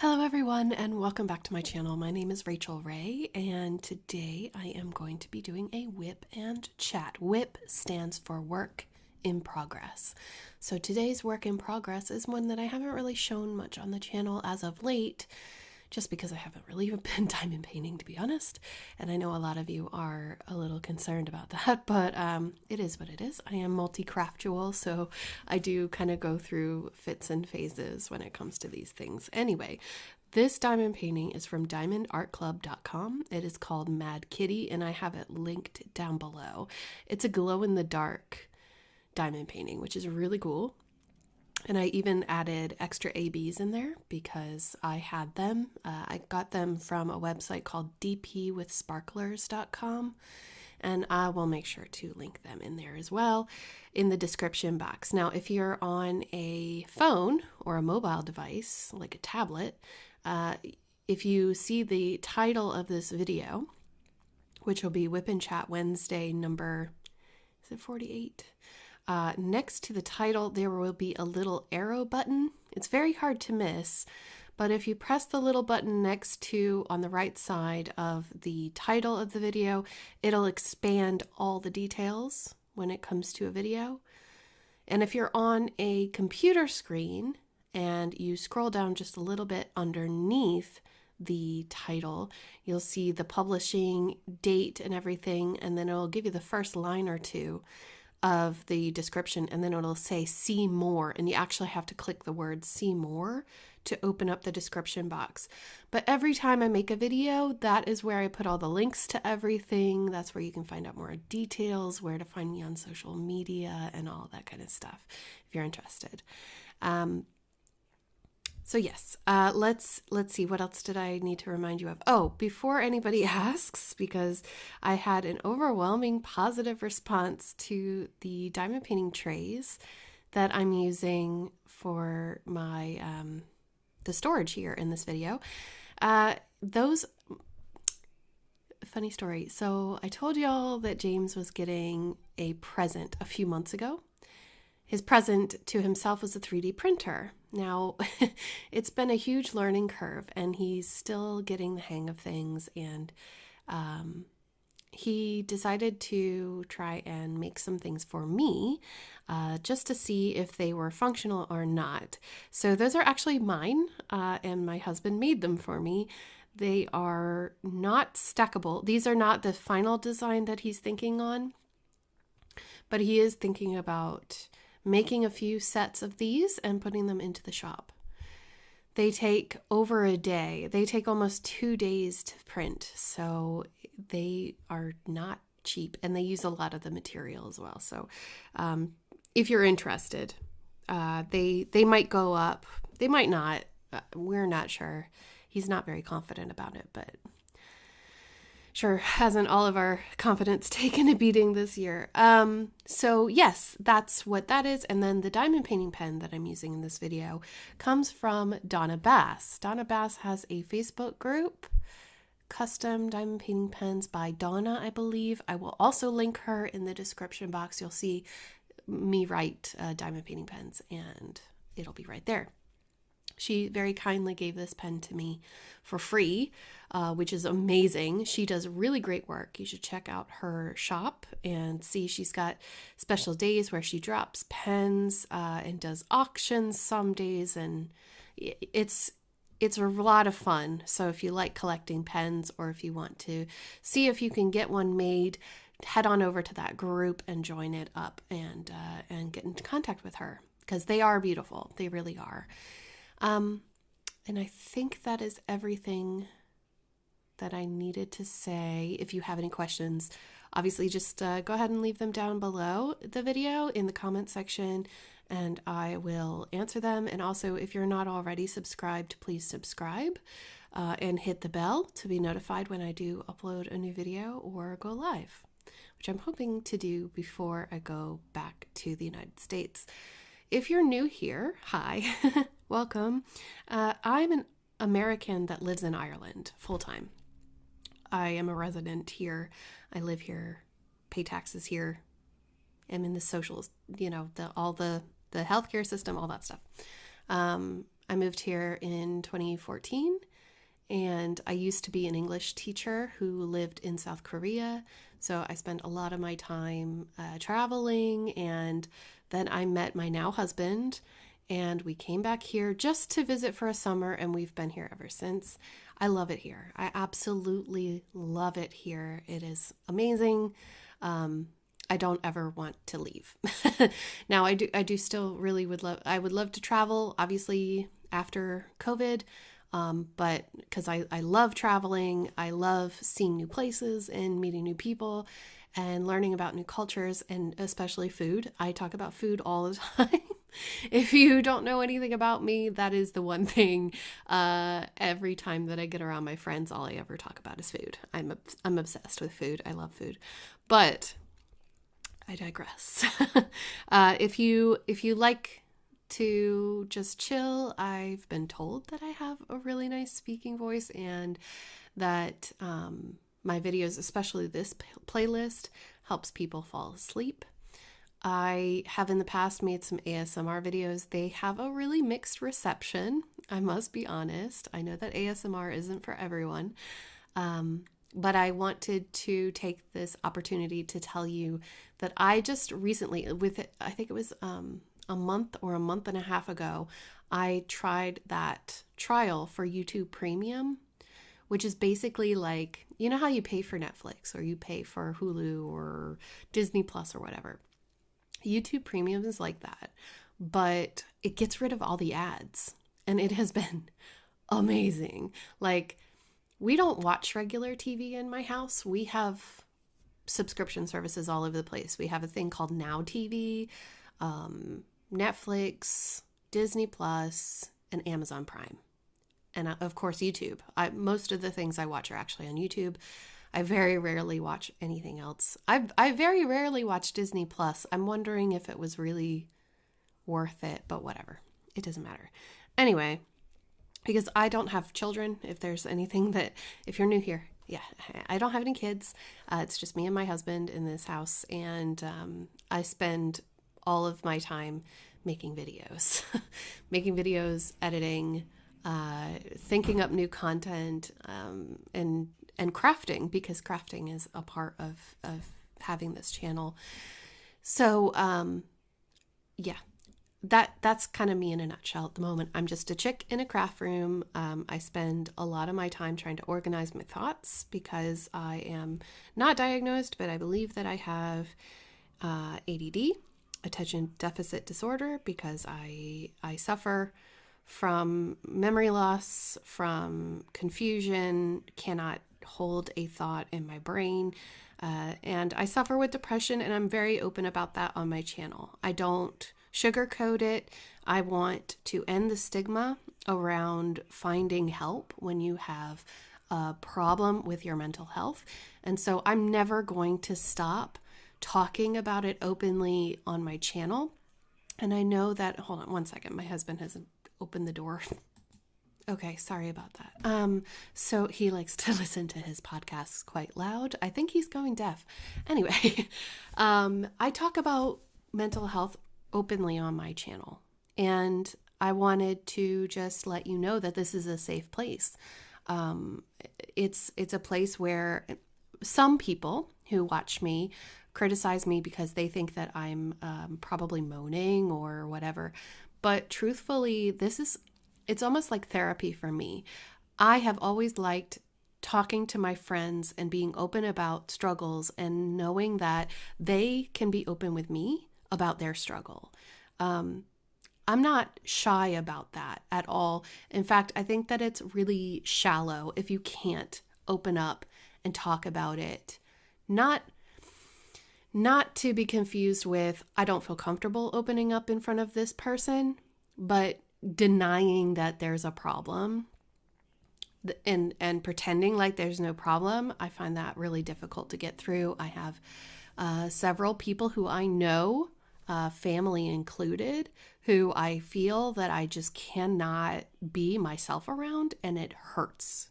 Hello everyone and welcome back to my channel. My name is RACHELRAE and today I am going to be doing a whip and chat. WIP stands for work in progress. So today's work in progress is one that I haven't really shown much on the channel as of late, just because I haven't really been diamond painting, to be honest. And I know a lot of you are a little concerned about that, but it is what it is. I am multi-craftual, so I do kind of go through fits and phases when it comes to these things. Anyway, this diamond painting is from diamondartclub.com. It is called Mad Kitty, and I have it linked down below. It's a glow-in-the-dark diamond painting, which is really cool. And I even added extra ABs in there because I had them. I got them from a website called dpwithsparklers.com, and I will make sure to link them in there as well in the description box. Now, if you're on a phone or a mobile device, like a tablet, if you see the title of this video, which will be Wipnchat Wednesday number, is it 48? Next to the title, there will be a little arrow button. It's very hard to miss, but if you press the little button next to on the right side of the title of the video, it'll expand all the details when it comes to a video. And if you're on a computer screen and you scroll down just a little bit underneath the title, you'll see the publishing date and everything, and then it'll give you the first line or two of the description, and then it'll say see more, and you actually have to click the word see more to open up the description box. But every time I make a video, that is where I put all the links to everything. That's where you can find out more details, where to find me on social media and all that kind of stuff if you're interested. So yes, let's see, what else did I need to remind you of? Oh, before anybody asks, because I had an overwhelming positive response to the diamond painting trays that I'm using for my the storage here in this video. Those, funny story. So I told y'all that James was getting a present a few months ago. His present to himself was a 3D printer. Now, it's been a huge learning curve, and he's still getting the hang of things, and he decided to try and make some things for me just to see if they were functional or not. So those are actually mine, and my husband made them for me. They are not stackable. These are not the final design that he's thinking on, but he is thinking about making a few sets of these and putting them into the shop. They take over a day. They take almost 2 days to print, so they are not cheap, and they use a lot of the material as well. So if you're interested, they might go up. They might not. We're not sure. He's not very confident about it, but sure hasn't all of our confidence taken a beating this year. So yes, that's what that is. And then the diamond painting pen that I'm using in this video comes from Donna Bass. Donna Bass has a Facebook group, Custom Diamond Painting Pens by Donna, I believe. I will also link her in the description box. You'll see me write diamond painting pens, and it'll be right there. She very kindly gave this pen to me for free, which is amazing. She does really great work. You should check out her shop and see. She's got special days where she drops pens and does auctions some days, and it's a lot of fun. So if you like collecting pens, or if you want to see if you can get one made, head on over to that group and join it up and get in contact with her, because they are beautiful. They really are. And I think that is everything that I needed to say. If you have any questions, obviously just go ahead and leave them down below the video in the comment section, and I will answer them. And also, if you're not already subscribed, please subscribe and hit the bell to be notified when I do upload a new video or go live, which I'm hoping to do before I go back to the United States. If you're new here, hi, welcome. I'm an American that lives in Ireland full-time. I am a resident here. I live here, pay taxes here. I'm in the social, all the healthcare system, all that stuff. I moved here in 2014, and I used to be an English teacher who lived in South Korea. So I spent a lot of my time traveling, and then I met my now husband, and we came back here just to visit for a summer, and we've been here ever since. I love it here. I absolutely love it here. It is amazing. I don't ever want to leave. Now I do still really I would love to travel, obviously after COVID. But because I love traveling, I love seeing new places and meeting new people and learning about new cultures, and especially food. I talk about food all the time. If you don't know anything about me, that is the one thing. Every time that I get around my friends, all I ever talk about is food. I'm obsessed with food. I love food, but I digress. If you like to just chill, I've been told that I have a really nice speaking voice, and that my videos, especially this playlist, helps people fall asleep. I have in the past made some ASMR videos. They have a really mixed reception, I must be honest. I know that ASMR isn't for everyone, but I wanted to take this opportunity to tell you that I just recently, I think it was a month or a month and a half ago, I tried that trial for YouTube Premium, which is basically like, you know how you pay for Netflix or you pay for Hulu or Disney Plus or whatever. YouTube Premium is like that, but it gets rid of all the ads, and it has been amazing. Like, we don't watch regular TV in my house. We have subscription services all over the place. We have a thing called Now TV, Netflix, Disney Plus, and Amazon Prime. And of course, YouTube. Most of the things I watch are actually on YouTube. I very rarely watch anything else. I very rarely watch Disney Plus. I'm wondering if it was really worth it, but whatever. It doesn't matter. Anyway, because I don't have children, if you're new here, yeah, I don't have any kids. It's just me and my husband in this house, and I spend all of my time making videos, editing, thinking up new content, and crafting, because crafting is a part of having this channel. So, yeah, that's kind of me in a nutshell at the moment. I'm just a chick in a craft room. I spend a lot of my time trying to organize my thoughts, because I am not diagnosed, but I believe that I have ADD, attention deficit disorder, because I suffer from memory loss, from confusion, cannot hold a thought in my brain, and I suffer with depression, and I'm very open about that on my channel. I don't sugarcoat it. I want to end the stigma around finding help when you have a problem with your mental health, and so I'm never going to stop talking about it openly on my channel. And I know that, hold on one second, my husband hasn't opened the door. Okay, sorry about that. So he likes to listen to his podcasts quite loud. I think he's going deaf. Anyway, I talk about mental health openly on my channel, and I wanted to just let you know that this is a safe place. It's a place where some people who watch me criticize me because they think that I'm probably moaning or whatever. But truthfully, it's almost like therapy for me. I have always liked talking to my friends and being open about struggles, and knowing that they can be open with me about their struggle. I'm not shy about that at all. In fact, I think that it's really shallow if you can't open up and talk about it. Not to be confused with, I don't feel comfortable opening up in front of this person, but denying that there's a problem and pretending like there's no problem. I find that really difficult to get through. I have several people who I know, family included, who I feel that I just cannot be myself around, and it hurts,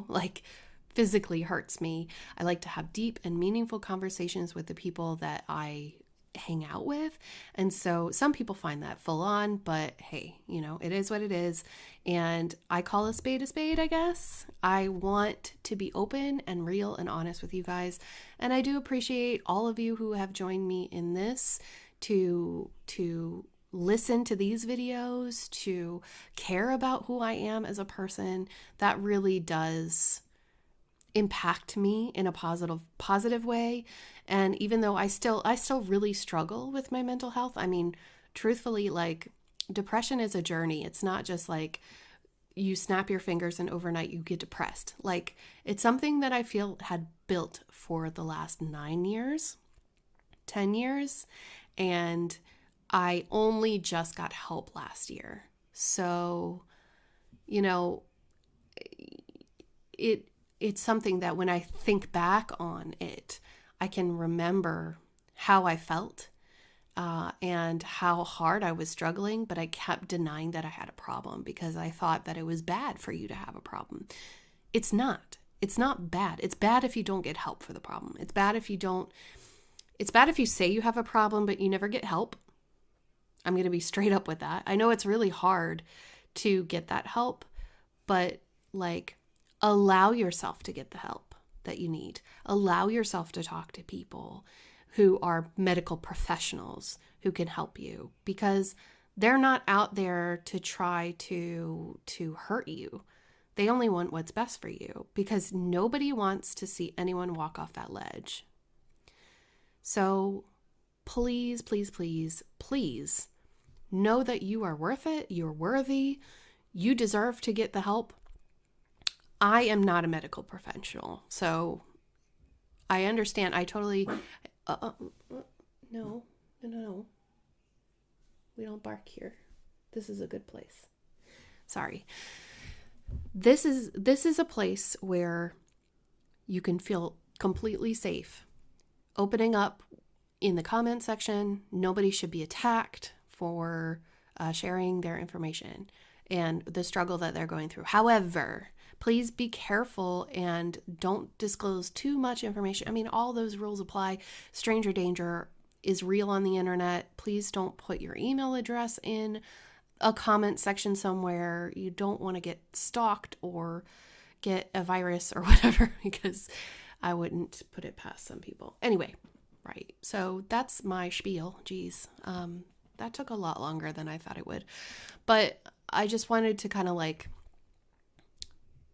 like physically hurts me. I like to have deep and meaningful conversations with the people that I hang out with. And so some people find that full on, but hey, it is what it is. And I call a spade, I guess. I want to be open and real and honest with you guys. And I do appreciate all of you who have joined me in this to listen to these videos, to care about who I am as a person. That really does impact me in a positive way. And even though I still really struggle with my mental health, I mean, truthfully, like, depression is a journey. It's not just like you snap your fingers and overnight you get depressed. Like, it's something that I feel had built for the last 9 years, 10 years, and I only just got help last year. So, it's something that when I think back on it, I can remember how I felt and how hard I was struggling, but I kept denying that I had a problem because I thought that it was bad for you to have a problem. It's not. It's not bad. It's bad if you don't get help for the problem. It's bad if you say you have a problem, but you never get help. I'm going to be straight up with that. I know it's really hard to get that help, but like, allow yourself to get the help that you need. Allow yourself to talk to people who are medical professionals who can help you, because they're not out there to try to hurt you. They only want what's best for you, because nobody wants to see anyone walk off that ledge. So please, please, please, please know that you are worth it. You're worthy. You deserve to get the help. I am not a medical professional, so I understand. I totally, no. We don't bark here. This is a good place. Sorry. This is a place where you can feel completely safe. Opening up in the comment section, nobody should be attacked for sharing their information and the struggle that they're going through. However, please be careful and don't disclose too much information. I mean, all those rules apply. Stranger danger is real on the internet. Please don't put your email address in a comment section somewhere. You don't want to get stalked or get a virus or whatever, because I wouldn't put it past some people. Anyway, right. So that's my spiel. Geez. That took a lot longer than I thought it would. But I just wanted to kind of like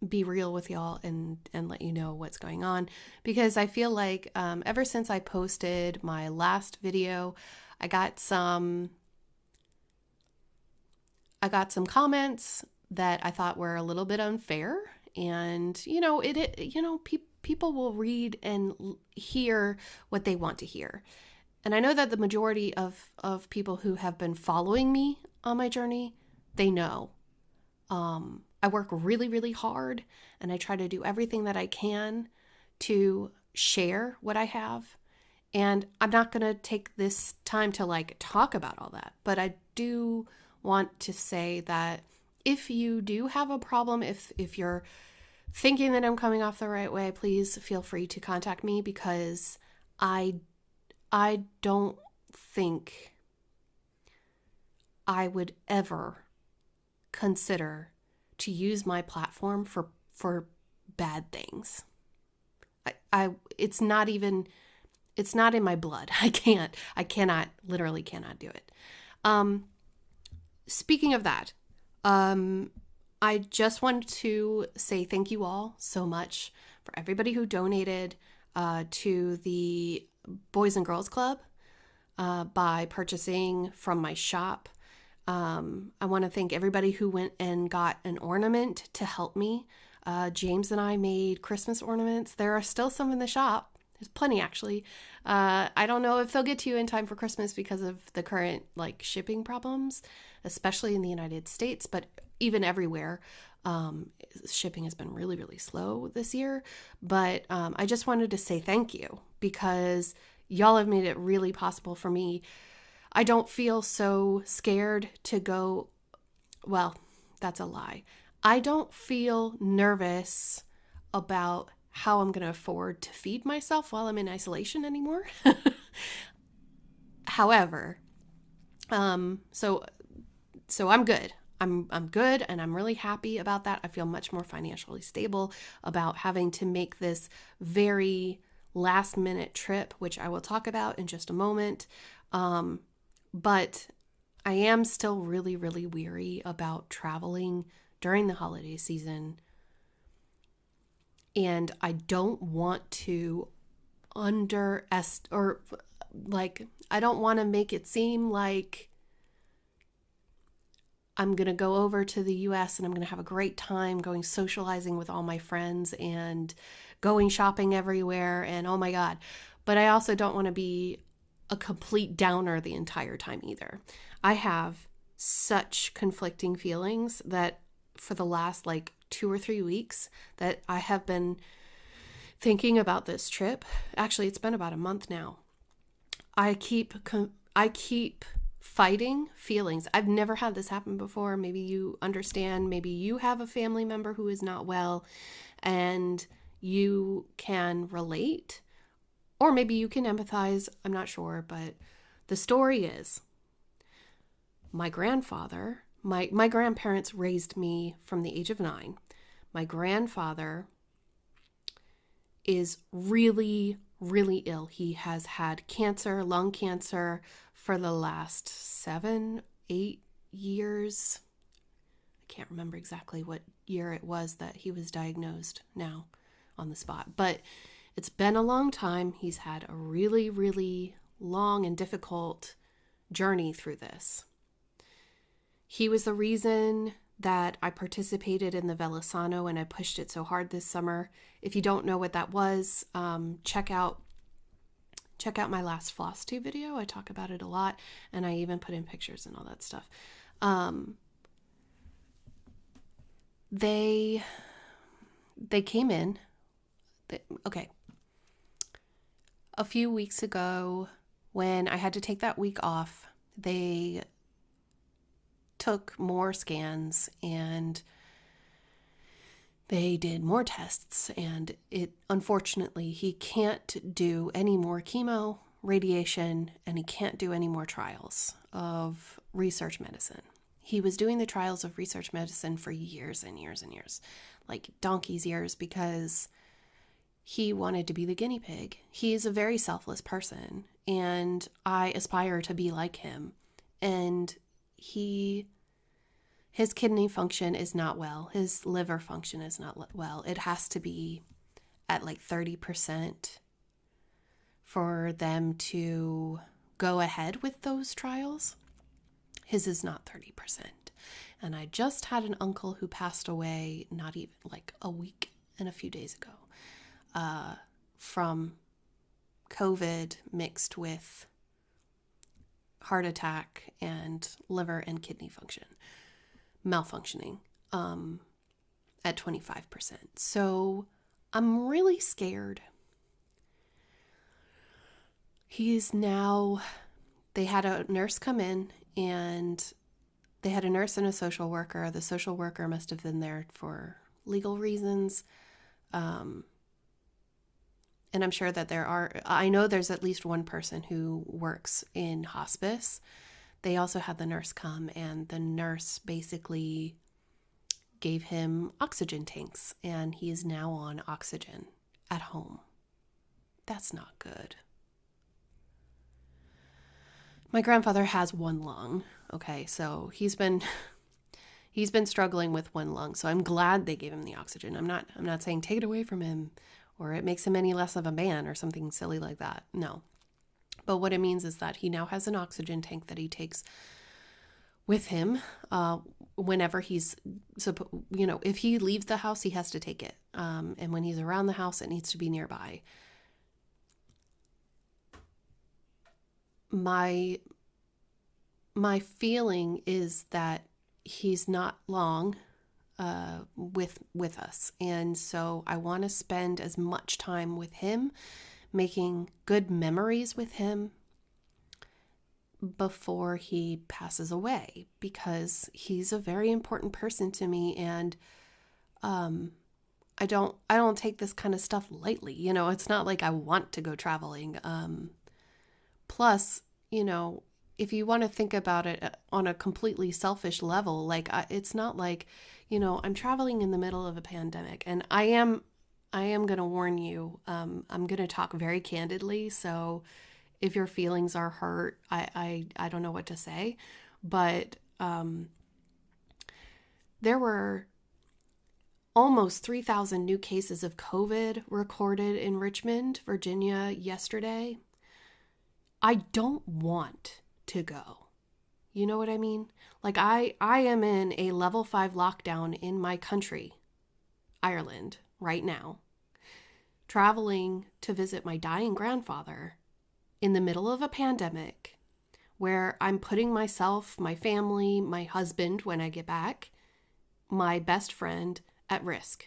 be real with y'all and let you know what's going on, because I feel like ever since I posted my last video, I got some comments that I thought were a little bit unfair, and people will read and hear what they want to hear. And I know that the majority of people who have been following me on my journey, they know. I work really, really hard, and I try to do everything that I can to share what I have. And I'm not going to take this time to like talk about all that, but I do want to say that if you do have a problem, if you're thinking that I'm coming off the right way, please feel free to contact me, because I don't think I would ever consider to use my platform for bad things. It's not in my blood. I literally cannot do it. Speaking of that, I just wanted to say thank you all so much for everybody who donated to the Boys and Girls Club by purchasing from my shop. I want to thank everybody who went and got an ornament to help me. James and I made Christmas ornaments. There are still some in the shop. There's plenty, actually. I don't know if they'll get to you in time for Christmas because of the current shipping problems, especially in the United States, but even everywhere. Shipping has been really, really slow this year. But I just wanted to say thank you, because y'all have made it really possible for me. I don't feel so scared to go. Well, that's a lie. I don't feel nervous about how I'm going to afford to feed myself while I'm in isolation anymore. However, so I'm good. I'm good, and I'm really happy about that. I feel much more financially stable about having to make this very last minute trip, which I will talk about in just a moment. But I am still really, really weary about traveling during the holiday season. And I don't want to I don't want to make it seem like I'm going to go over to the US and I'm going to have a great time going socializing with all my friends and going shopping everywhere and oh my God. But I also don't want to be a complete downer the entire time either. I have such conflicting feelings that for the last 2 or 3 weeks that I have been thinking about this trip. Actually, it's been about a month now. I keep fighting feelings. I've never had this happen before. Maybe you understand. Maybe you have a family member who is not well and you can relate, or maybe you can empathize. I'm not sure, but the story is my grandfather, my grandparents raised me from the age of 9. My grandfather is really, really ill. He has had cancer, lung cancer, for the last 7, 8 years. I can't remember exactly what year it was that he was diagnosed now on the spot, but it's been a long time. He's had a really, really long and difficult journey through this. He was the reason that I participated in the Velasano and I pushed it so hard this summer. If you don't know what that was, check out my last floss tube video. I talk about it a lot, and I even put in pictures and all that stuff. They came in. Okay. A few weeks ago, when I had to take that week off, they took more scans and they did more tests, and unfortunately, he can't do any more chemo, radiation, and he can't do any more trials of research medicine. He was doing the trials of research medicine for years and years and years, like donkey's years, because he wanted to be the guinea pig. He is a very selfless person, and I aspire to be like him. And his kidney function is not well. His liver function is not well. It has to be at 30% for them to go ahead with those trials. His is not 30%. And I just had an uncle who passed away not even a week and a few days ago from COVID mixed with heart attack and liver and kidney function malfunctioning at 25%. So I'm really scared. They had a nurse come in, and they had a nurse and a social worker. The social worker must have been there for legal reasons. And I'm sure that I know there's at least one person who works in hospice. They also had the nurse come, and the nurse basically gave him oxygen tanks, and he is now on oxygen at home. That's not good. My grandfather has one lung. Okay, so he's been struggling with one lung. So I'm glad they gave him the oxygen. I'm not saying take it away from him or it makes him any less of a man or something silly like that. No. But what it means is that he now has an oxygen tank that he takes with him whenever he's, if he leaves the house, he has to take it. And when he's around the house, it needs to be nearby. My feeling is that he's not long with us. And so I want to spend as much time with him, making good memories with him before he passes away, because he's a very important person to me. And I don't take this kind of stuff lightly. It's not like I want to go traveling. Plus, if you want to think about it on a completely selfish level, like it's not like, I'm traveling in the middle of a pandemic, and I am going to warn you. I'm going to talk very candidly. So if your feelings are hurt, I don't know what to say, but there were almost 3,000 new cases of COVID recorded in Richmond, Virginia yesterday. I don't want to go. You know what I mean? Like I am in a level 5 lockdown in my country, Ireland, right now, traveling to visit my dying grandfather in the middle of a pandemic where I'm putting myself, my family, my husband, when I get back, my best friend, at risk.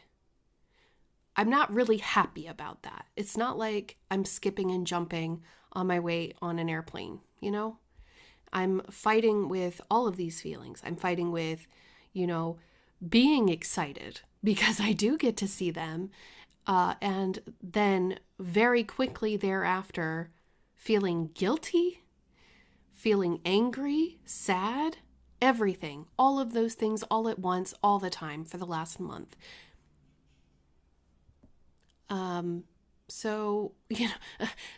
I'm not really happy about that. It's not like I'm skipping and jumping on my way on an airplane, I'm fighting with all of these feelings. I'm fighting with, being excited because I do get to see them. And then very quickly thereafter, feeling guilty, feeling angry, sad, everything, all of those things all at once, all the time for the last month. So,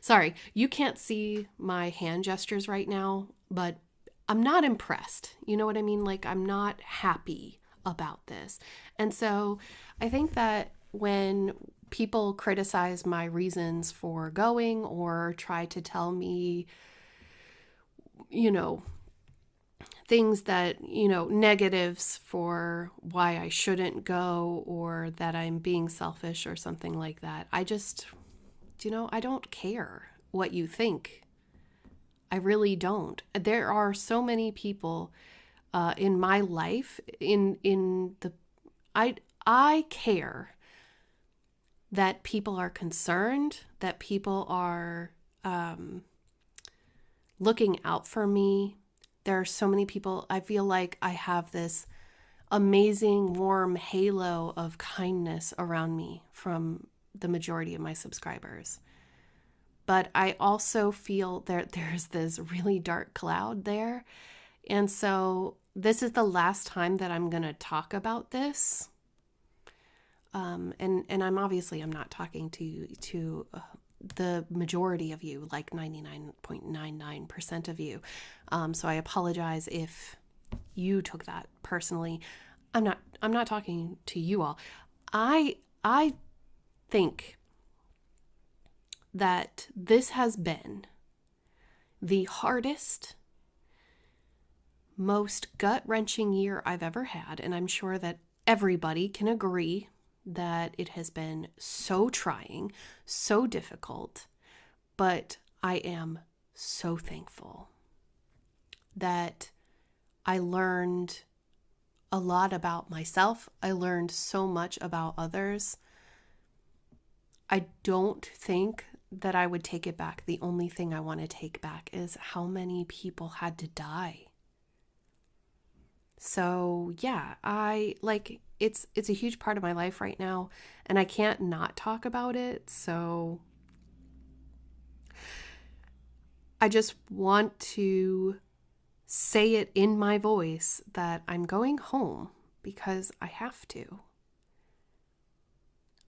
sorry, you can't see my hand gestures right now, but I'm not impressed. You know what I mean? Like, I'm not happy about this. And so I think that when people criticize my reasons for going or try to tell me, things that, negatives for why I shouldn't go or that I'm being selfish or something like that, I just, I don't care what you think. I really don't. There are so many people in my life, I care that people are concerned, that people are looking out for me. There are so many people. I feel like I have this amazing, warm halo of kindness around me from the majority of my subscribers. But I also feel there's this really dark cloud there. And so this is the last time that I'm going to talk about this. And I'm not talking to the majority of you, like 99.99% of you. So I apologize if you took that personally. I'm not talking to you all. I think that this has been the hardest, most gut-wrenching year I've ever had, and I'm sure that everybody can agree that it has been so trying, so difficult, but I am so thankful that I learned a lot about myself. I learned so much about others. I don't think that I would take it back. The only thing I want to take back is how many people had to die. So yeah, it's a huge part of my life right now, and I can't not talk about it. So I just want to say it in my voice that I'm going home because I have to.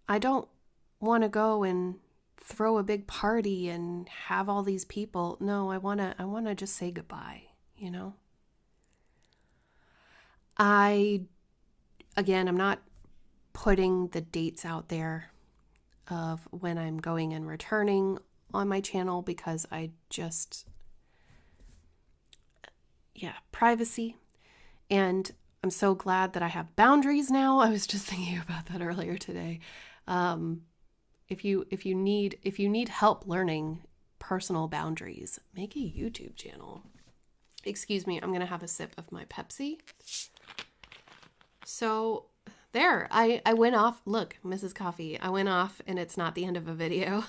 I don't want to go and throw a big party and have all these people. No, I want to just say goodbye, I'm not putting the dates out there of when I'm going and returning on my channel because privacy. And I'm so glad that I have boundaries now. I was just thinking about that earlier today. If you need help learning personal boundaries, make a YouTube channel. Excuse me, I'm going to have a sip of my Pepsi. So there, I went off. Look, Mrs. Coffee, I went off and it's not the end of a video.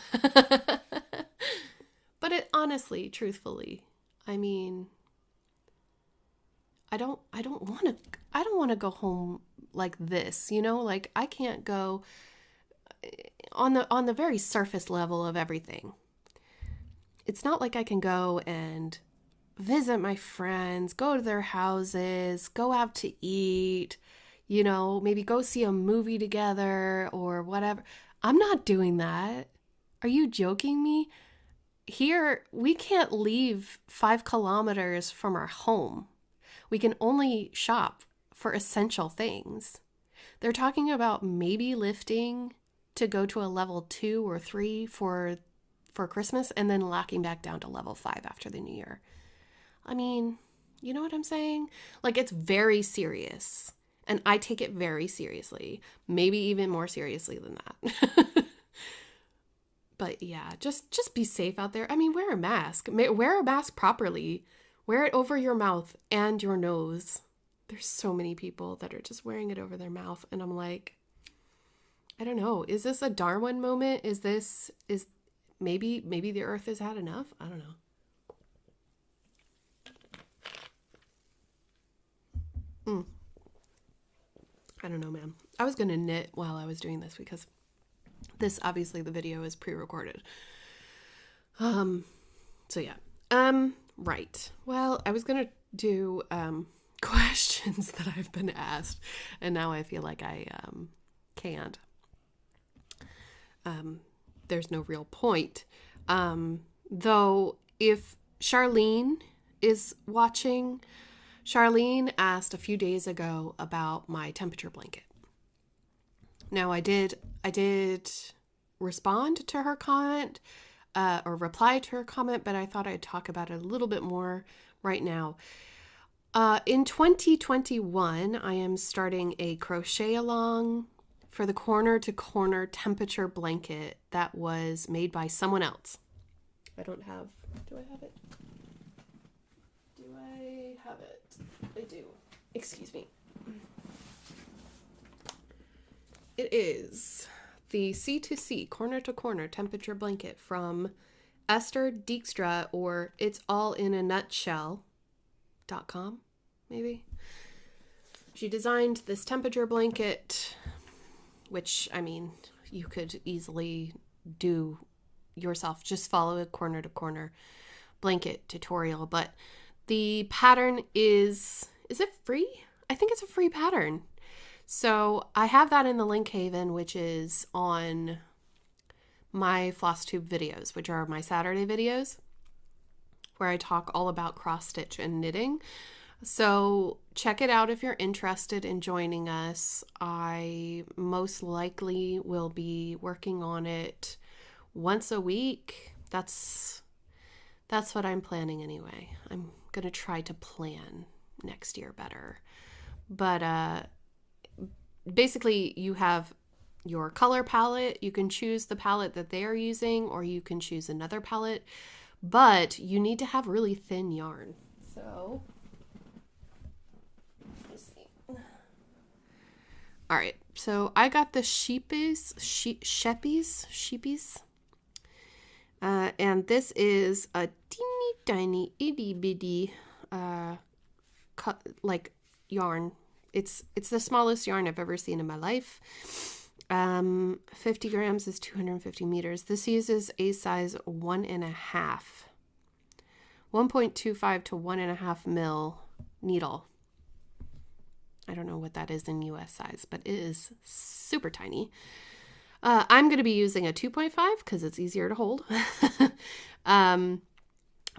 But it honestly, truthfully, I mean, I don't want to go home like this, like I can't go on the very surface level of everything. It's not like I can go and visit my friends, go to their houses, go out to eat, you know, maybe go see a movie together or whatever. I'm not doing that. Are you joking me? Here, we can't leave 5 kilometers from our home. We can only shop for essential things. They're talking about maybe lifting to go to a level 2 or 3 for Christmas and then locking back down to level 5 after the new year. I mean, you know what I'm saying? Like, it's very serious. And I take it very seriously. Maybe even more seriously than that. But yeah, just be safe out there. I mean, wear a mask. Wear a mask properly. Wear it over your mouth and your nose. There's so many people that are just wearing it over their mouth. And I'm like, I don't know. Is this a Darwin moment? Is maybe the earth has had enough? I don't know. I don't know, man. I was going to knit while I was doing this because this, obviously, the video is pre-recorded. So yeah. Right. Well, I was going to do, questions that I've been asked, and now I feel like I, can't. There's no real point. Though, if Charlene is watching, Charlene asked a few days ago about my temperature blanket. Now, I did respond to her comment, or reply to her comment, but I thought I'd talk about it a little bit more right now. In 2021, I am starting a crochet along for the corner to corner temperature blanket that was made by someone else. Do I have it? Do I have it? I do. Excuse me. It is the C2C corner to corner temperature blanket from Esther Dijkstra, or It's All in a Nutshell.com, maybe. She designed this temperature blanket, which, I mean, you could easily do yourself. Just follow a corner to corner blanket tutorial. But the pattern is it free? I think it's a free pattern. So I have that in the link haven, which is on my FlossTube videos, which are my Saturday videos, where I talk all about cross stitch and knitting. So check it out if you're interested in joining us. I most likely will be working on it once a week. That's what I'm planning anyway. I'm going to try to plan next year better. But basically, you have your color palette. You can choose the palette that they are using, or you can choose another palette, but you need to have really thin yarn. So let's see. All right, so I got the sheepies, and this is a teeny tiny itty bitty yarn. It's the smallest yarn I've ever seen in my life. 50 grams is 250 meters. This uses a size 1.5, 1.25 to 1.5 mil needle. I don't know what that is in US size, but it is super tiny. I'm going to be using a 2.5 because it's easier to hold.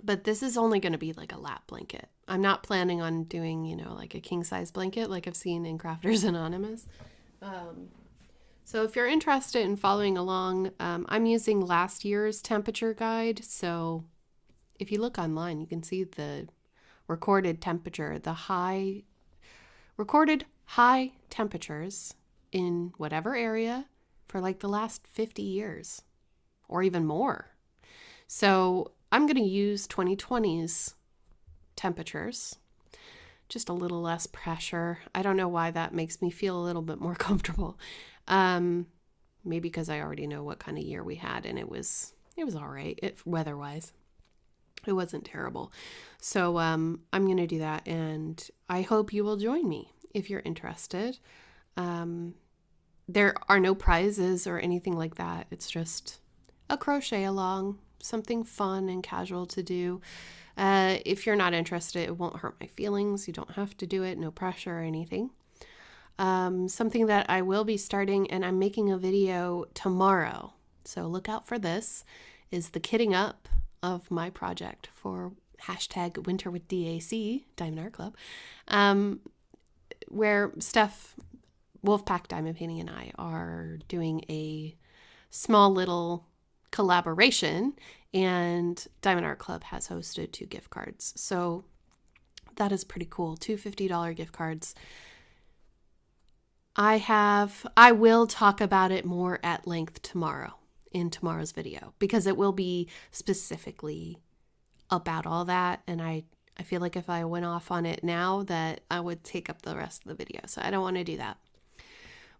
But this is only going to be like a lap blanket. I'm not planning on doing, like a king size blanket like I've seen in Crafters Anonymous. So if you're interested in following along, I'm using last year's temperature guide. So if you look online, you can see the recorded temperature, recorded high temperatures in whatever area for like the last 50 years or even more. So I'm going to use 2020's temperatures, just a little less pressure. I don't know why that makes me feel a little bit more comfortable. Maybe because I already know what kind of year we had, and it was all right weather-wise. It wasn't terrible. So I'm going to do that, and I hope you will join me if you're interested. There are no prizes or anything like that. It's just a crochet along, something fun and casual to do. If you're not interested, it won't hurt my feelings. You don't have to do it, no pressure or anything. Something that I will be starting, and I'm making a video tomorrow, so look out for this, is the kitting up of my project for hashtag Winter with DAC, Diamond Art Club, where Steph, Wolfpack Diamond Painting, and I are doing a small little collaboration, and Diamond Art Club has hosted 2 gift cards. So that is pretty cool. 2 $50 gift cards. I will talk about it more at length tomorrow in tomorrow's video, because it will be specifically about all that. And I feel like if I went off on it now, that I would take up the rest of the video. So I don't want to do that.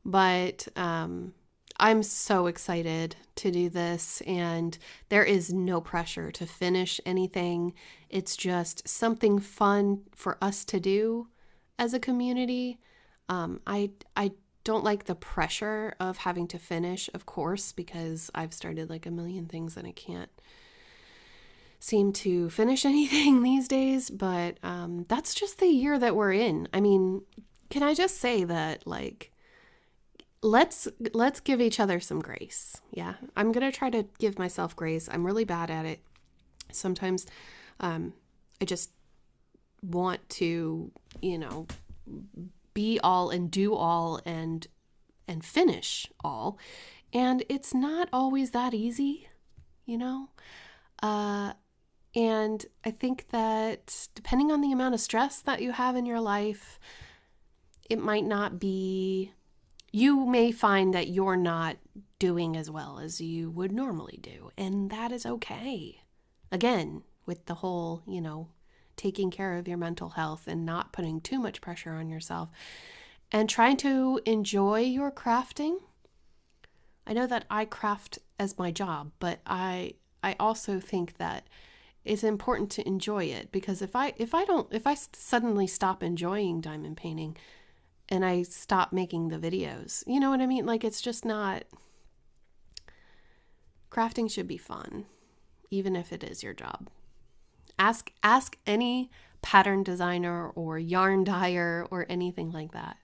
But I'm so excited to do this, and there is no pressure to finish anything. It's just something fun for us to do as a community. I don't like the pressure of having to finish, of course, because I've started like a million things and I can't seem to finish anything these days. But that's just the year that we're in. I mean, can I just say that, like, let's give each other some grace. Yeah, I'm gonna try to give myself grace. I'm really bad at it. Sometimes I just want to, be all and do all and finish all, and it's not always that easy, and I think that depending on the amount of stress that you have in your life, it might not be, you may find that you're not doing as well as you would normally do, and that is okay. Again, with the whole, taking care of your mental health and not putting too much pressure on yourself and trying to enjoy your crafting. I know that I craft as my job, but I also think that it's important to enjoy it, because if I suddenly stop enjoying diamond painting and I stop making the videos, you know what I mean? Like, it's just not, crafting should be fun, even if it is your job. Ask any pattern designer or yarn dyer or anything like that.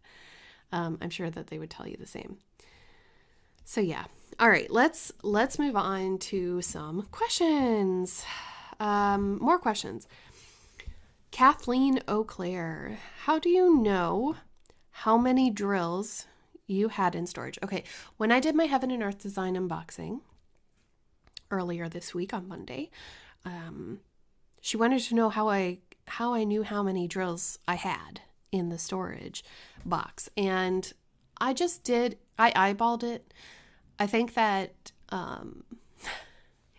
I'm sure that they would tell you the same. So yeah. All right, let's move on to some questions. More questions. Kathleen O'Clair, how do you know how many drills you had in storage? Okay, when I did my Heaven and Earth design unboxing earlier this week on Monday, she wanted to know how I knew how many drills I had in the storage box. And I eyeballed it. I think that,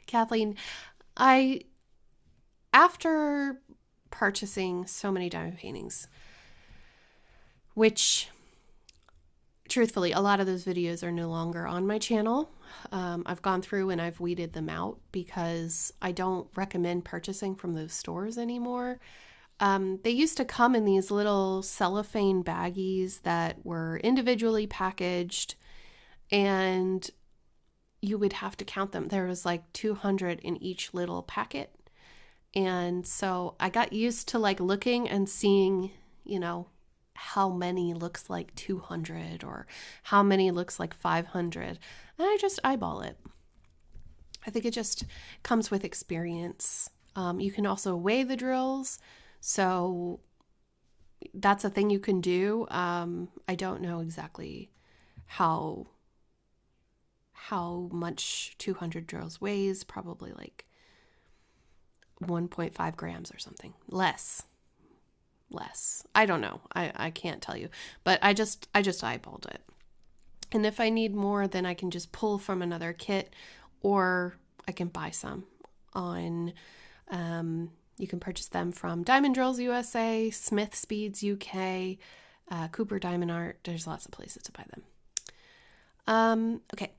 Kathleen, after purchasing so many diamond paintings, which truthfully, a lot of those videos are no longer on my channel. I've gone through and I've weeded them out because I don't recommend purchasing from those stores anymore. They used to come in these little cellophane baggies that were individually packaged, and you would have to count them. There was like 200 in each little packet. And so I got used to like looking and seeing, how many looks like 200 or how many looks like 500. And I just eyeball it. I think it just comes with experience. You can also weigh the drills. So that's a thing you can do. I don't know exactly how much 200 drills weighs, probably like 1.5 grams or something. Less. I don't know. I can't tell you, but I just eyeballed it. And if I need more, then I can just pull from another kit, or I can buy some on, you can purchase them from Diamond Drills USA, Smith Speeds UK, Cooper Diamond Art. There's lots of places to buy them. Okay.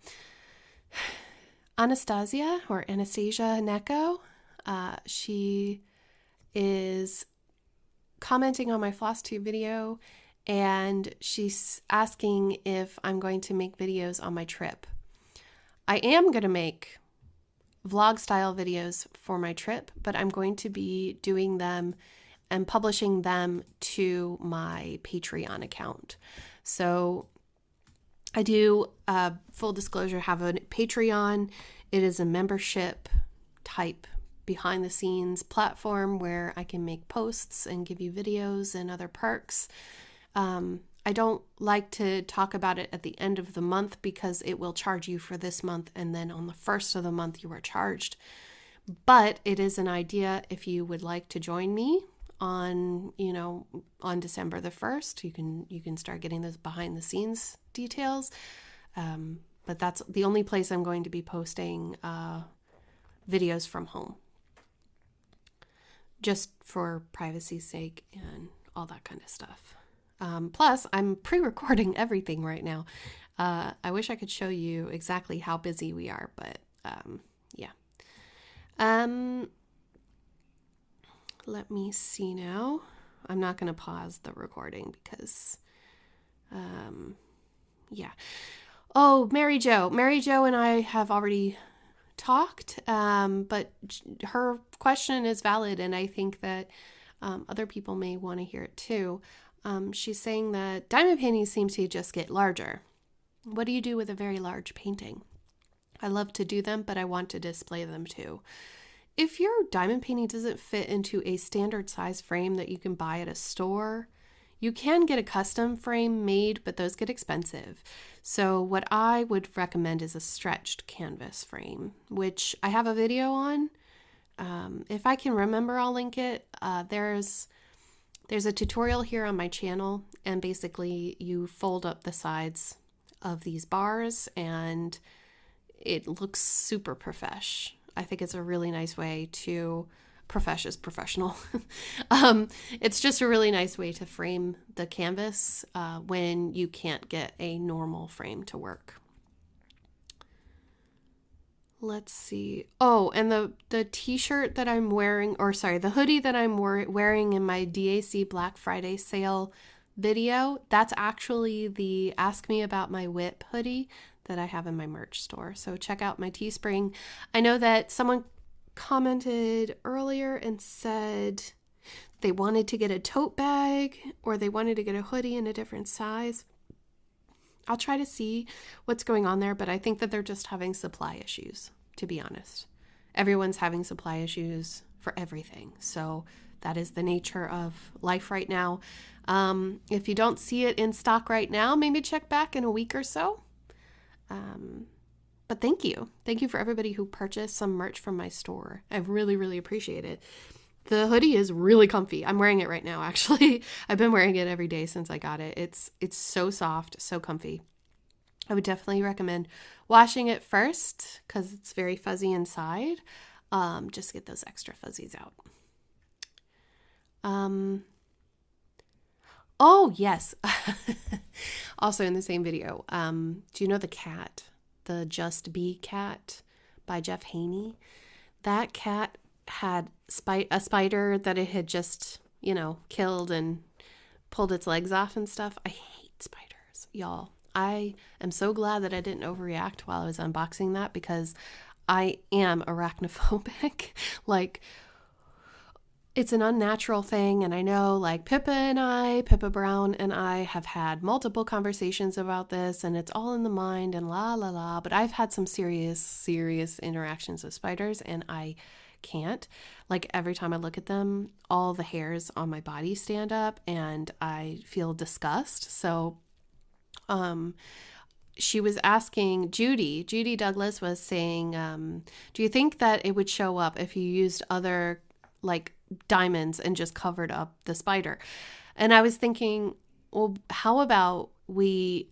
Anastasia Neko, she is commenting on my floss tube video, and she's asking if I'm going to make videos on my trip. I am going to make vlog style videos for my trip, but I'm going to be doing them and publishing them to my Patreon account. So I do, full disclosure, have a Patreon. It is a membership type behind the scenes platform where I can make posts and give you videos and other perks. I don't like to talk about it at the end of the month because it will charge you for this month, and then on the first of the month you are charged. But it is an idea if you would like to join me on December the 1st. You can start getting those behind the scenes details. But that's the only place I'm going to be posting videos from home, just for privacy's sake and all that kind of stuff. Plus, I'm pre-recording everything right now. I wish I could show you exactly how busy we are, but yeah. Let me see now. I'm not going to pause the recording because, yeah. Oh, Mary Jo and I have already talked, but her question is valid, and I think that other people may want to hear it too. She's saying that diamond paintings seem to just get larger. What do you do with a very large painting? I love to do them, but I want to display them too. If your diamond painting doesn't fit into a standard size frame that you can buy at a store, you can get a custom frame made, but those get expensive. So what I would recommend is a stretched canvas frame, which I have a video on. If I can remember, I'll link it. There's a tutorial here on my channel, and basically you fold up the sides of these bars and it looks super profesh. I think it's a really nice way to, profesh is professional. It's just a really nice way to frame the canvas when you can't get a normal frame to work. Let's see. Oh, and the t-shirt that I'm wearing, the hoodie that I'm wearing in my DAC Black Friday sale video, that's actually the Ask Me About My Whip hoodie that I have in my merch store. So check out my Teespring. I know that someone commented earlier and said they wanted to get a tote bag or they wanted to get a hoodie in a different size. I'll try to see what's going on there, but I think that they're just having supply issues, to be honest. Everyone's having supply issues for everything. So that is the nature of life right now. If you don't see it in stock right now, maybe check back in a week or so. But thank you. Thank you for everybody who purchased some merch from my store. I really, really appreciate it. The hoodie is really comfy. I'm wearing it right now, actually. I've been wearing it every day since I got it. It's so soft, so comfy. I would definitely recommend washing it first because it's very fuzzy inside. Just get those extra fuzzies out. Oh, yes. Also in the same video, do you know the cat, the Just Be cat by Jeff Haney? That cat had a spider that it had just, killed and pulled its legs off and stuff. I hate spiders, y'all. I am so glad that I didn't overreact while I was unboxing that because I am arachnophobic. Like, it's an unnatural thing, and I know Pippa Brown and I have had multiple conversations about this, and it's all in the mind and la la la, but I've had some serious interactions with spiders, and I can't. Like, every time I look at them, all the hairs on my body stand up, and I feel disgust. So, she was asking, Judy Douglas was saying, do you think that it would show up if you used other, diamonds and just covered up the spider? And I was thinking, well, how about we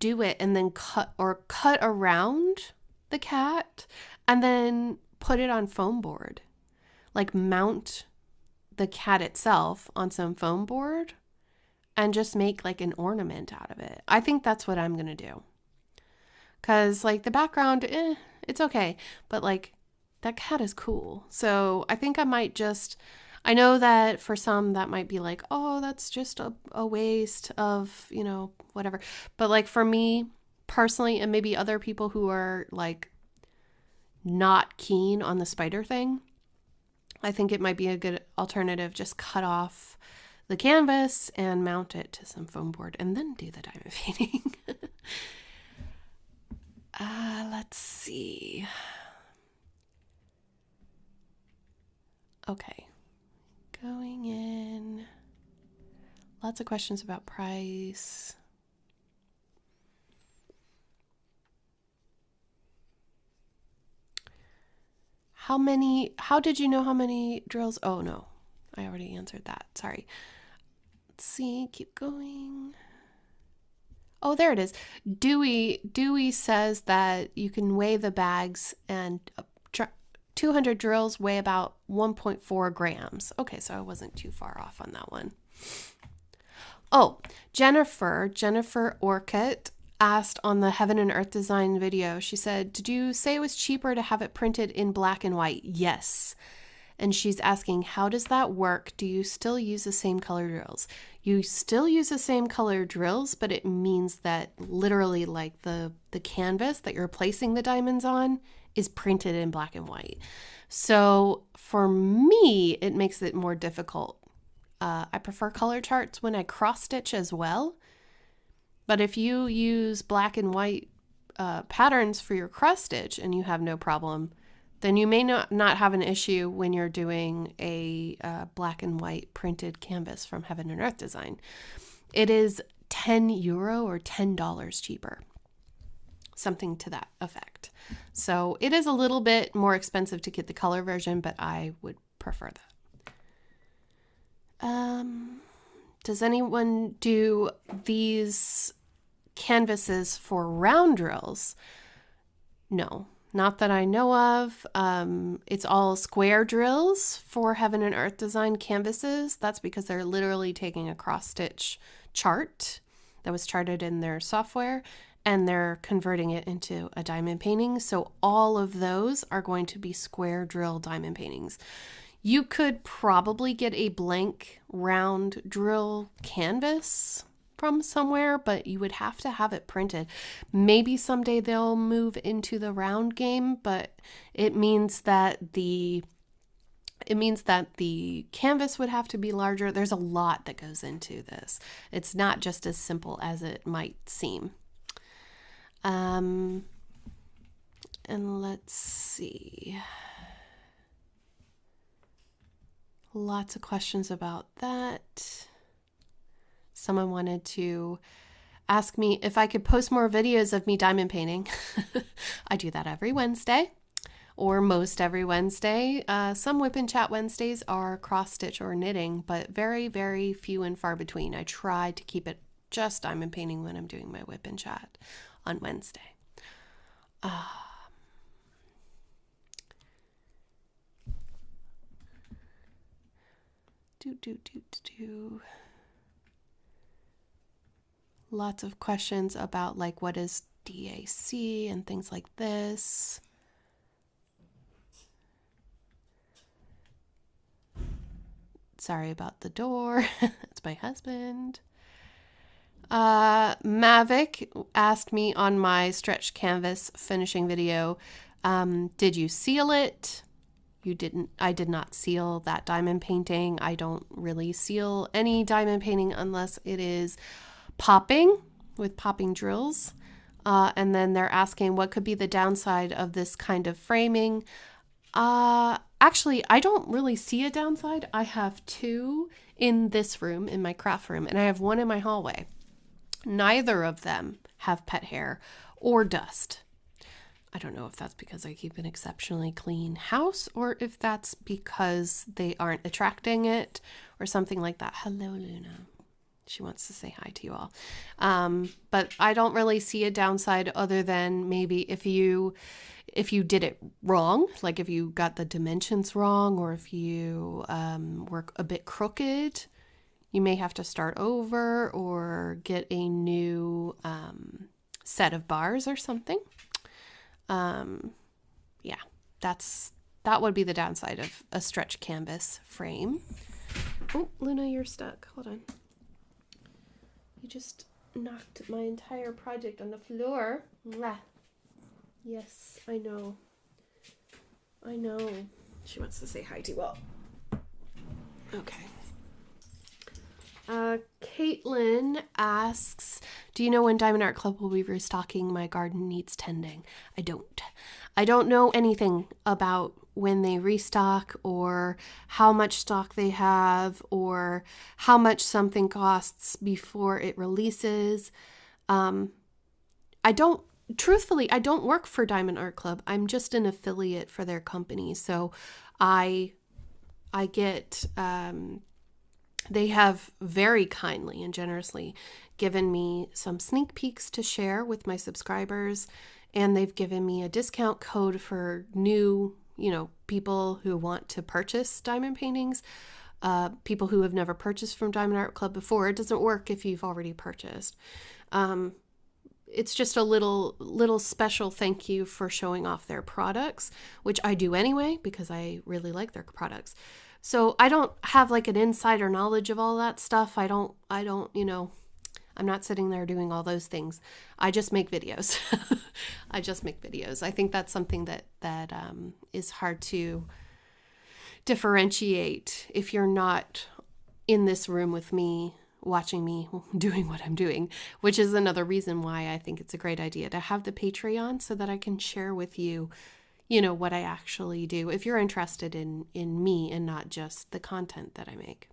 do it and then cut around the cat and then put it on foam board, mount the cat itself on some foam board and just make an ornament out of it. I think that's what I'm going to do. Cause the background, it's okay. But that cat is cool. So I think I might I know that for some that might be oh, that's just a waste of, whatever. But for me personally, and maybe other people who are not keen on the spider thing, I think it might be a good alternative. Just cut off the canvas and mount it to some foam board and then do the diamond painting. Let's see. Okay, going in. Lots of questions about price. How did you know how many drills? Oh no, I already answered that. Sorry. Let's see, keep going. Oh, there it is. Dewey says that you can weigh the bags and 200 drills weigh about 1.4 grams. Okay, so I wasn't too far off on that one. Oh, Jennifer Orcutt asked on the Heaven and Earth Design video, she said, did you say it was cheaper to have it printed in black and white? Yes. And she's asking, how does that work? Do you still use the same color drills? You still use the same color drills, but it means that literally like the canvas that you're placing the diamonds on is printed in black and white. So for me, it makes it more difficult. I prefer color charts when I cross stitch as well. But if you use black and white patterns for your cross stitch and you have no problem, then you may not have an issue when you're doing a black and white printed canvas from Heaven and Earth Design. It is €10 or $10 cheaper, something to that effect. So it is a little bit more expensive to get the color version, but I would prefer that. Does anyone do these canvases for round drills? No, not that I know of. It's all square drills for Heaven and Earth Design canvases. That's because they're literally taking a cross stitch chart that was charted in their software and they're converting it into a diamond painting. So all of those are going to be square drill diamond paintings. You could probably get a blank round drill canvas from somewhere, but you would have to have it printed. Maybe someday they'll move into the round game, but it means that the canvas would have to be larger. There's a lot that goes into this. It's not just as simple as it might seem. And let's see. Lots of questions about that. Someone wanted to ask me if I could post more videos of me diamond painting. I do that every Wednesday, or most every Wednesday. Some Wipnchat Wednesdays are cross stitch or knitting, but very, very few and far between. I try to keep it just diamond painting when I'm doing my Wipnchat on Wednesday. Lots of questions about like what is DAC and things like this. Sorry about the door. It's my husband. Mavic asked me on my stretch canvas finishing video, did you seal it? You didn't. I did not seal that diamond painting. I don't really seal any diamond painting unless it is popping with popping drills. And then they're asking what could be the downside of this kind of framing. Actually, I don't really see a downside. I have two in this room, in my craft room, and I have one in my hallway. Neither of them have pet hair or dust. I don't know if that's because I keep an exceptionally clean house or if that's because they aren't attracting it or something like that. Hello, Luna. She wants to say hi to you all. But I don't really see a downside other than maybe if you did it wrong, like if you got the dimensions wrong or if you were a bit crooked, you may have to start over or get a new set of bars or something. Yeah, that would be the downside of a stretch canvas frame. Oh, Luna, you're stuck. Hold on. You just knocked my entire project on the floor. Mwah. Yes, I know. I know. She wants to say hi too. Well, okay. Caitlin asks, do you know when Diamond Art Club will be restocking? My garden needs tending. I don't know anything about when they restock or how much stock they have or how much something costs before it releases. Truthfully, I don't work for Diamond Art Club. I'm just an affiliate for their company. So I get, they have very kindly and generously given me some sneak peeks to share with my subscribers. And they've given me a discount code for new, people who want to purchase diamond paintings. People who have never purchased from Diamond Art Club before. It doesn't work if you've already purchased. It's just a little special thank you for showing off their products, which I do anyway because I really like their products. So I don't have like an insider knowledge of all that stuff. I don't, I'm not sitting there doing all those things. I just make videos. I think that's something that is hard to differentiate if you're not in this room with me, watching me doing what I'm doing, which is another reason why I think it's a great idea to have the Patreon so that I can share with you, what I actually do if you're interested in me and not just the content that I make.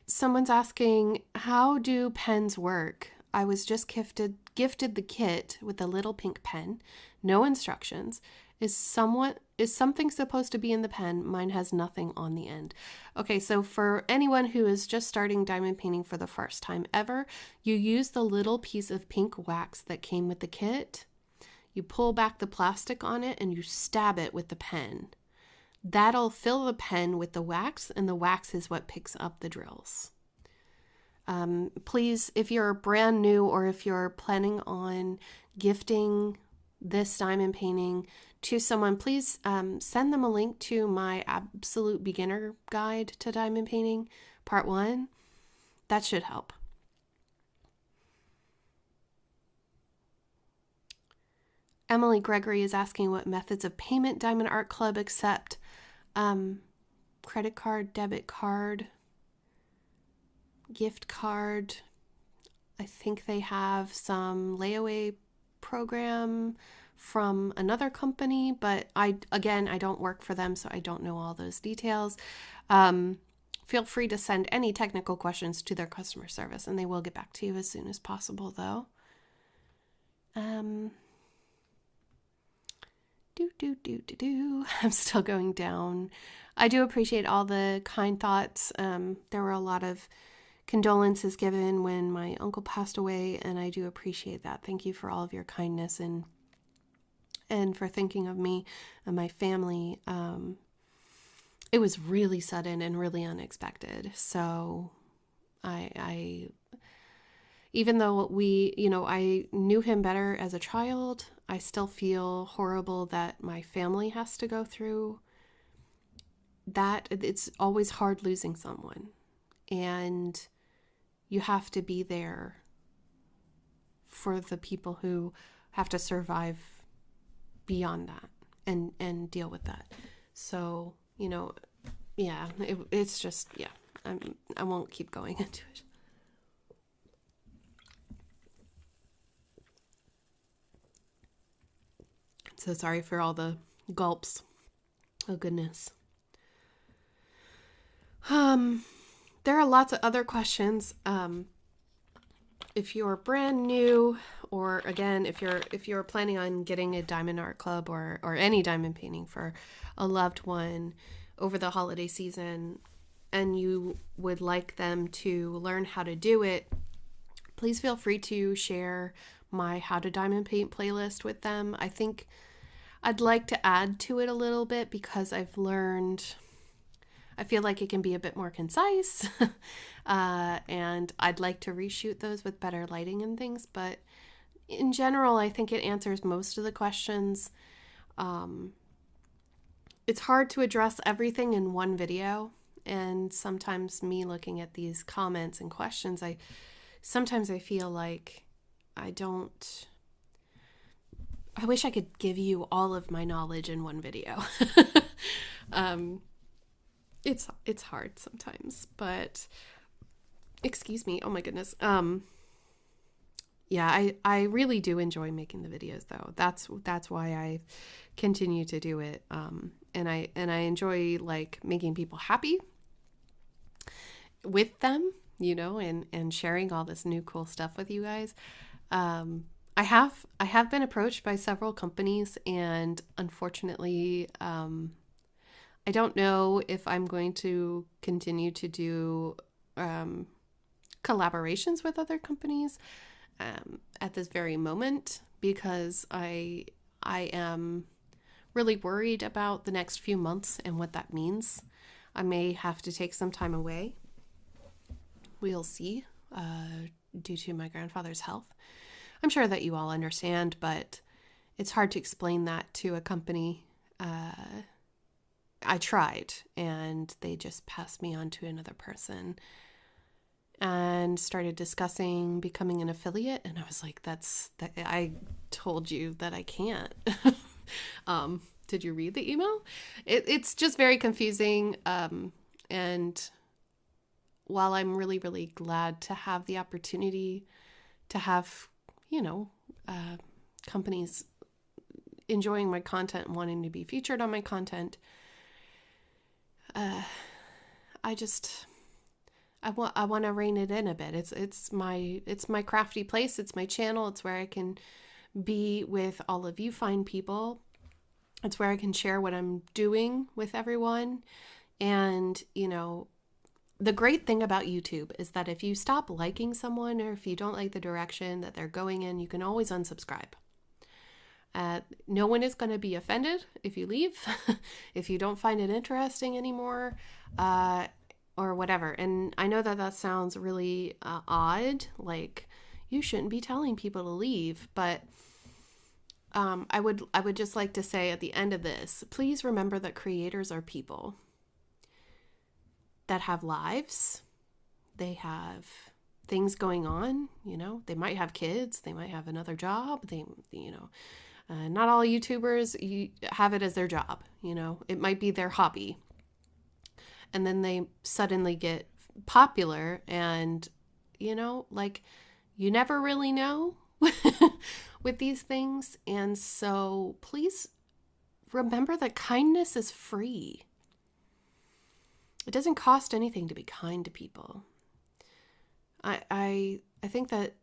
Someone's asking, how do pens work? I was just gifted the kit with a little pink pen, no instructions. Is something supposed to be in the pen? Mine has nothing on the end. Okay, so for anyone who is just starting diamond painting for the first time ever, you use the little piece of pink wax that came with the kit. You pull back the plastic on it and you stab it with the pen. That'll fill the pen with the wax, and the wax is what picks up the drills. Please, if you're brand new or if you're planning on gifting this diamond painting to someone, please send them a link to my absolute beginner guide to diamond painting, part 1. That should help. Emily Gregory is asking what methods of payment Diamond Art Club accept. Credit card, debit card, gift card. I think they have some layaway program from another company, but I don't work for them, so I don't know all those details. Feel free to send any technical questions to their customer service, and they will get back to you as soon as possible, though. I'm still going down. I do appreciate all the kind thoughts. There were a lot of condolences given when my uncle passed away, and I do appreciate that. Thank you for all of your kindness and for thinking of me and my family. It was really sudden and really unexpected. So I even though I knew him better as a child, I still feel horrible that my family has to go through that. It's always hard losing someone, and you have to be there for the people who have to survive beyond that and deal with that. So, it's just, I won't keep going into it. So sorry for all the gulps. Oh, goodness. There are lots of other questions. If you're brand new, or again, if you're planning on getting a Diamond Art Club or any diamond painting for a loved one over the holiday season, and you would like them to learn how to do it, please feel free to share my How to Diamond Paint playlist with them. I think I'd like to add to it a little bit because I feel like it can be a bit more concise, and I'd like to reshoot those with better lighting and things, but in general, I think it answers most of the questions. It's hard to address everything in one video, and sometimes me looking at these comments and questions, I feel like I wish I could give you all of my knowledge in one video. um, it's hard sometimes, but excuse me. Oh my goodness. Yeah, I really do enjoy making the videos though. That's why I continue to do it. And I enjoy like making people happy with them, you know, and sharing all this new cool stuff with you guys. I have been approached by several companies, and unfortunately, I don't know if I'm going to continue to do collaborations with other companies at this very moment, because I am really worried about the next few months and what that means. I may have to take some time away. We'll see, due to my grandfather's health. I'm sure that you all understand, but it's hard to explain that to a company. I tried, and they just passed me on to another person and started discussing becoming an affiliate. And I was like, I told you that I can't. Did you read the email? It's just very confusing. And while I'm really, really glad to have the opportunity to have, you know, companies enjoying my content and wanting to be featured on my content, I want to rein it in a bit. It's my crafty place. It's my channel. It's where I can be with all of you fine people. It's where I can share what I'm doing with everyone. And, you know, the great thing about YouTube is that if you stop liking someone, or if you don't like the direction that they're going in, you can always unsubscribe. No one is going to be offended if you leave, if you don't find it interesting anymore, or whatever. And I know that sounds really odd, like you shouldn't be telling people to leave, but I would just like to say at the end of this, please remember that creators are people that have lives. They have things going on, you know, they might have kids, they might have another job, not all YouTubers have it as their job, you know, it might be their hobby. And then they suddenly get popular, and, you know, like, you never really know with these things. And so please remember that kindness is free. It doesn't cost anything to be kind to people. I think that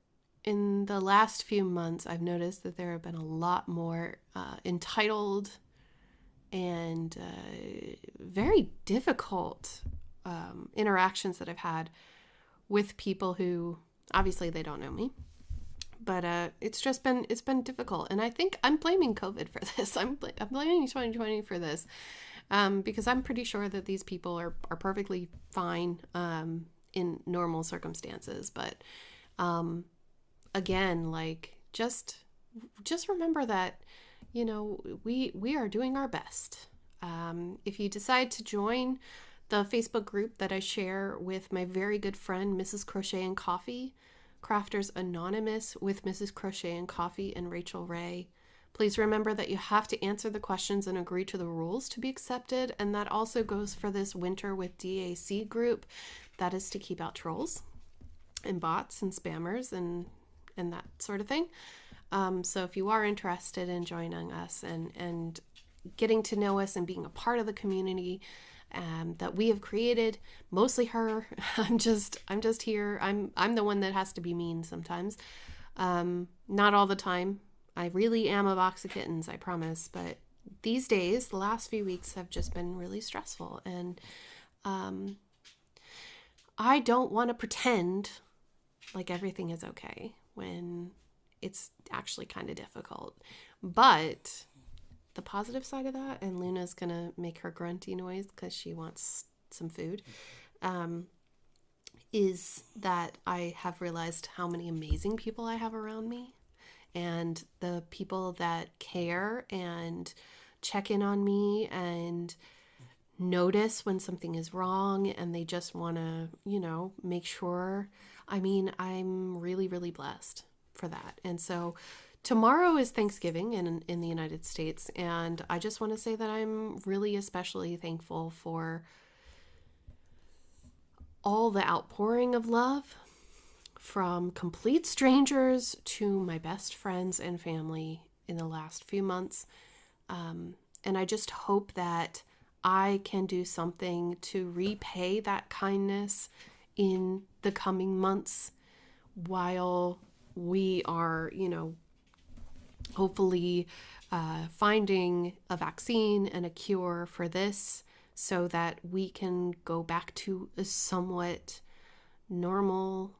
in the last few months, I've noticed that there have been a lot more entitled and very difficult interactions that I've had with people who obviously they don't know me, but it's been difficult. And I think I'm blaming COVID for this. I'm blaming 2020 for this, because I'm pretty sure that these people are perfectly fine in normal circumstances. But again, like, just remember that, you know, we are doing our best. If you decide to join the Facebook group that I share with my very good friend, Mrs. Crochet and Coffee, Crafters Anonymous with Mrs. Crochet and Coffee and RACHELRAE, please remember that you have to answer the questions and agree to the rules to be accepted. And that also goes for this Winter with DAC group. That is to keep out trolls and bots and spammers and that sort of thing. So if you are interested in joining us and getting to know us and being a part of the community that we have created, mostly her, I'm just here. I'm the one that has to be mean sometimes. Not all the time. I really am a box of kittens, I promise. But these days, the last few weeks have just been really stressful. And I don't want to pretend like everything is okay when it's actually kind of difficult. But the positive side of that, and Luna's going to make her grunty noise because she wants some food, is that I have realized how many amazing people I have around me. And the people that care and check in on me and notice when something is wrong, and they just want to, you know, make sure. I mean, I'm really, really blessed for that. And so tomorrow is Thanksgiving in the United States, and I just want to say that I'm really especially thankful for all the outpouring of love from complete strangers to my best friends and family in the last few months. And I just hope that I can do something to repay that kindness in the coming months while we are, hopefully finding a vaccine and a cure for this so that we can go back to a somewhat normal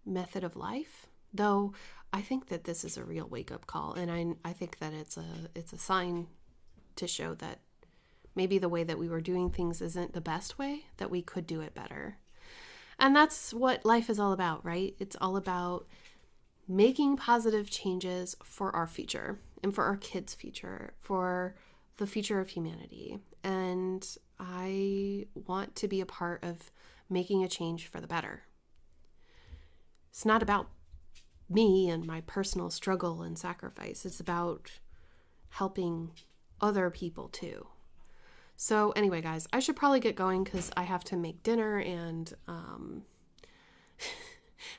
method of life. Though I think that this is a real wake-up call, and I think that it's a sign to show that maybe the way that we were doing things isn't the best way, that we could do it better. And that's what life is all about, right? It's all about making positive changes for our future and for our kids' future, for the future of humanity. And I want to be a part of making a change for the better. It's not about me and my personal struggle and sacrifice. It's about helping other people too. So anyway, guys, I should probably get going because I have to make dinner and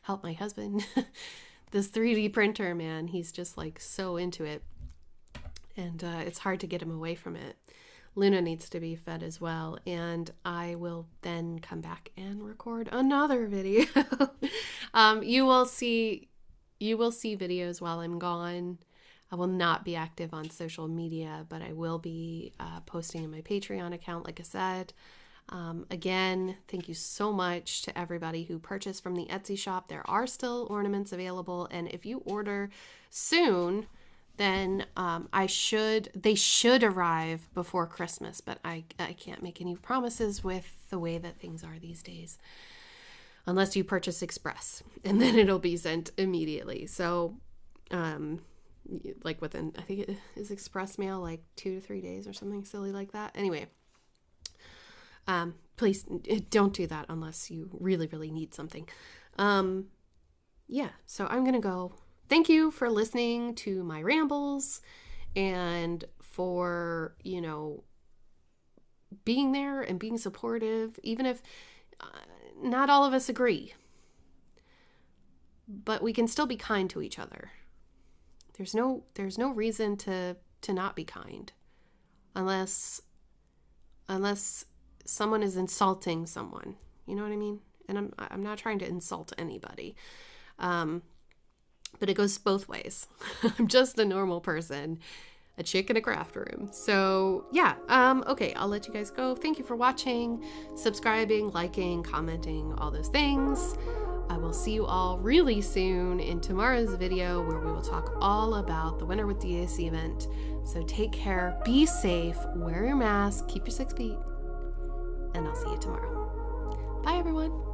help my husband. This 3D printer, man, he's just like so into it. And it's hard to get him away from it. Luna needs to be fed as well. And I will then come back and record another video. You will see videos while I'm gone. I will not be active on social media, but I will be posting in my Patreon account, like I said. Again, thank you so much to everybody who purchased from the Etsy shop. There are still ornaments available, and if you order soon, then they should arrive before Christmas, but I can't make any promises with the way that things are these days, unless you purchase express, and then it'll be sent immediately. So, like within, I think it is express mail, like 2 to 3 days or something silly like that. Anyway, please don't do that unless you really, really need something. Yeah, so I'm going to go. Thank you for listening to my rambles and for, being there and being supportive, even if not all of us agree. But we can still be kind to each other. There's no reason to not be kind unless someone is insulting someone. You know what I mean? And I'm not trying to insult anybody. But it goes both ways. I'm just a normal person, a chick in a craft room. So yeah, okay, I'll let you guys go. Thank you for watching, subscribing, liking, commenting, all those things. I will see you all really soon in tomorrow's video where we will talk all about the Winter with DAC event. So take care, be safe, wear your mask, keep your 6 feet, and I'll see you tomorrow. Bye everyone.